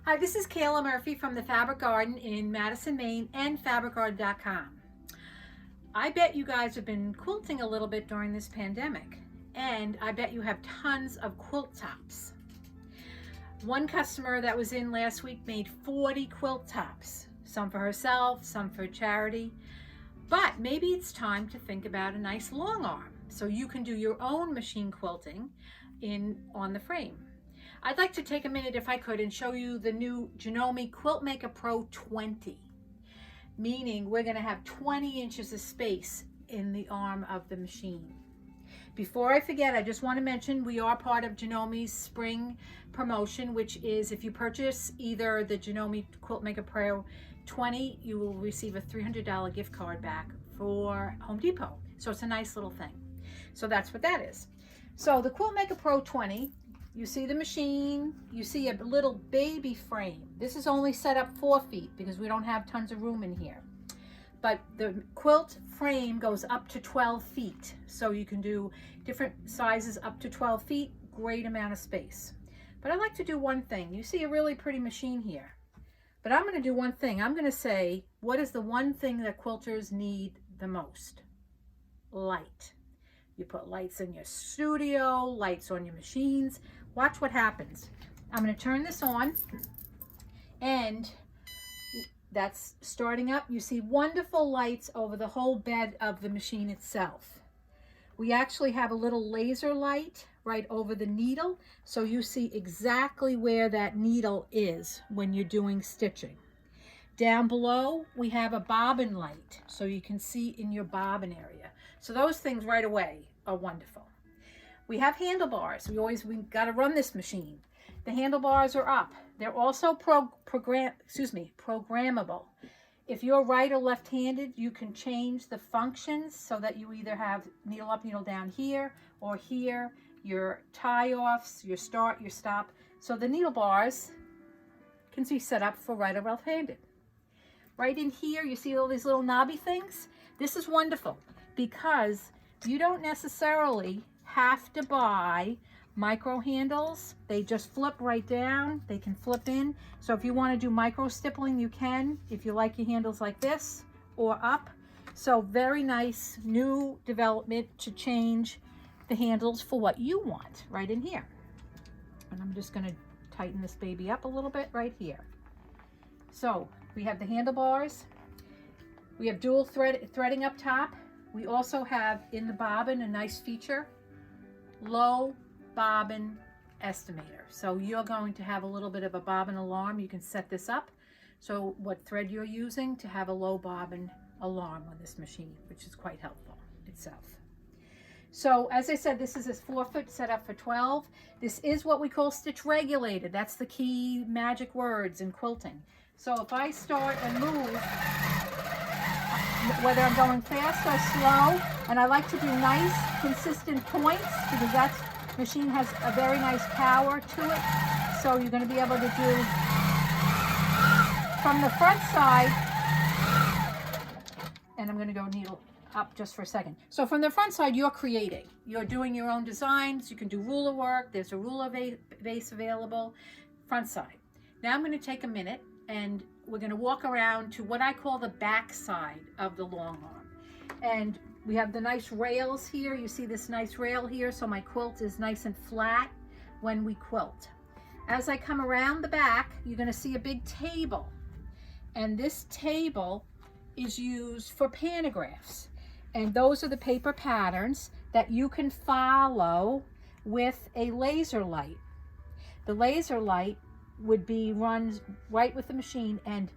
Hi, this is Kayla Murphy from the Fabric Garden in Madison, Maine and fabricgarden.com. I bet you guys have been quilting a little bit during this pandemic, and I bet you have tons of quilt tops. One customer that was in last week made 40 quilt tops, some for herself, some for charity. But maybe it's time to think about a nice long arm so you can do your own machine quilting on the frame. I'd like to take a minute, if I could, and show you the new Janome Quilt Maker Pro 20, meaning we're going to have 20 inches of space in the arm of the machine. Before I forget, I just want to mention we are part of Janome's spring promotion, which is if you purchase either the Janome Quilt Maker Pro 20, you will receive a $300 gift card back for Home Depot. So it's a nice little thing. So that's what that is. So the Quilt Maker Pro 20, you see the machine, you see a little baby frame. This is only set up 4 feet because we don't have tons of room in here. But the quilt frame goes up to 12 feet. So you can do different sizes up to 12 feet, great amount of space. But I like to do one thing. You see a really pretty machine here. But I'm going to do one thing. I'm going to say, what is the one thing that quilters need the most? Light. You put lights in your studio, lights on your machines. Watch what happens. I'm going to turn this on, and that's starting up. You see wonderful lights over the whole bed of the machine itself. We actually have a little laser light right over the needle, so you see exactly where that needle is when you're doing stitching. Down below, we have a bobbin light, so you can see in your bobbin area. So those things right away are wonderful. We have handlebars. We got to run this machine. The handlebars are up. They're also programmable. If you're right or left-handed, you can change the functions so that you either have needle up, needle down here, or here, your tie-offs, your start, your stop. So the needle bars can be set up for right or left-handed. Right in here, you see all these little knobby things? This is wonderful because you don't necessarily have to buy micro handles. They just flip right down. They can flip in. So if you want to do micro stippling, you can, if you like your handles like this or up. So very nice new development to change the handles for what you want right in here. And I'm just going to tighten this baby up a little bit right here. So we have the handlebars. We have dual threading up top. We also have in the bobbin a nice feature, low bobbin estimator. So you're going to have a little bit of a bobbin alarm. You can set this up. So what thread you're using to have a low bobbin alarm on this machine, which is quite helpful itself. So as I said, this is a 4-foot setup for 12. This is what we call stitch regulated. That's the key magic words in quilting. So if I start and move, whether I'm going fast or slow, and I like to do nice consistent points because that machine has a very nice power to it. So you're going to be able to do from the front side, and I'm going to go needle up just for a second. So from the front side, you're creating. You're doing your own designs. You can do ruler work. There's a ruler base available. Front side. Now I'm going to take a minute and we're going to walk around to what I call the back side of the long arm. And we have the nice rails here. You see this nice rail here, so my quilt is nice and flat when we quilt. As I come around the back, you're going to see a big table. And this table is used for pantographs. And those are the paper patterns that you can follow with a laser light. The laser light would be run right with the machine, and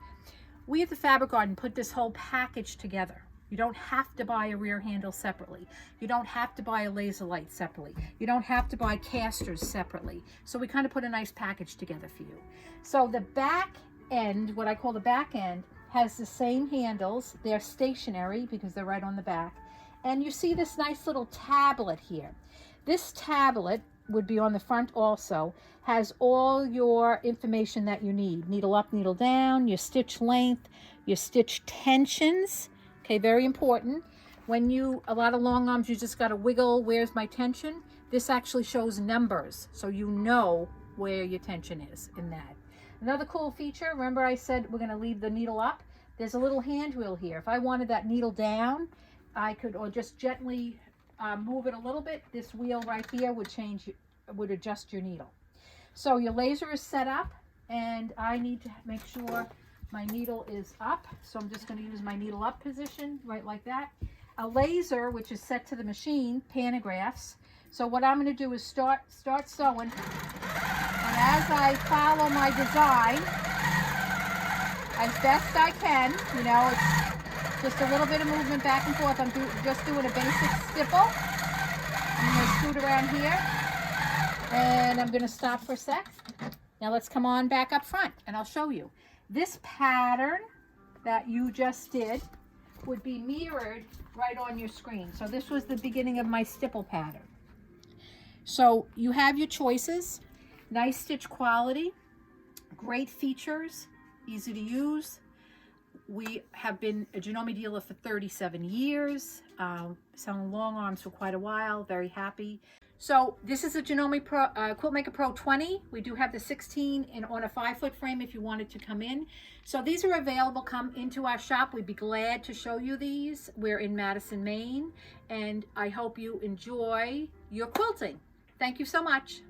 we at the Fabric Garden put this whole package together. You don't have to buy a rear handle separately. You don't have to buy a laser light separately. You don't have to buy casters separately. So we kind of put a nice package together for you. So the back end, what I call the back end, has the same handles. They're stationary because they're right on the back. And you see this nice little tablet here. This tablet would be on the front also, has all your information that you need. Needle up, needle down, your stitch length, your stitch tensions. Okay, very important. When a lot of long arms, you just got to wiggle, where's my tension? This actually shows numbers, so you know where your tension is in that. Another cool feature, remember I said we're going to leave the needle up? There's a little hand wheel here. If I wanted that needle down, I could, or just gently move it a little bit. This wheel right here would adjust your needle. So your laser is set up, and I need to make sure my needle is up. So I'm just going to use my needle up position, right like that. A laser, which is set to the machine, pantographs. So what I'm going to do is start sewing, and as I follow my design, as best I can, you know, it's just a little bit of movement back and forth. I'm just doing a basic stipple. I'm going to scoot around here, and I'm going to stop for a sec. Now let's come on back up front, and I'll show you. This pattern that you just did would be mirrored right on your screen. So this was the beginning of my stipple pattern. So you have your choices. Nice stitch quality, great features, easy to use. We have been a Janome dealer for 37 years, selling long arms for quite a while, very happy. So this is a Janome Quiltmaker Pro 20. We do have the 16 on a 5-foot frame if you wanted to come in. So these are available. Come into our shop. We'd be glad to show you these. We're in Madison, Maine, and I hope you enjoy your quilting. Thank you so much.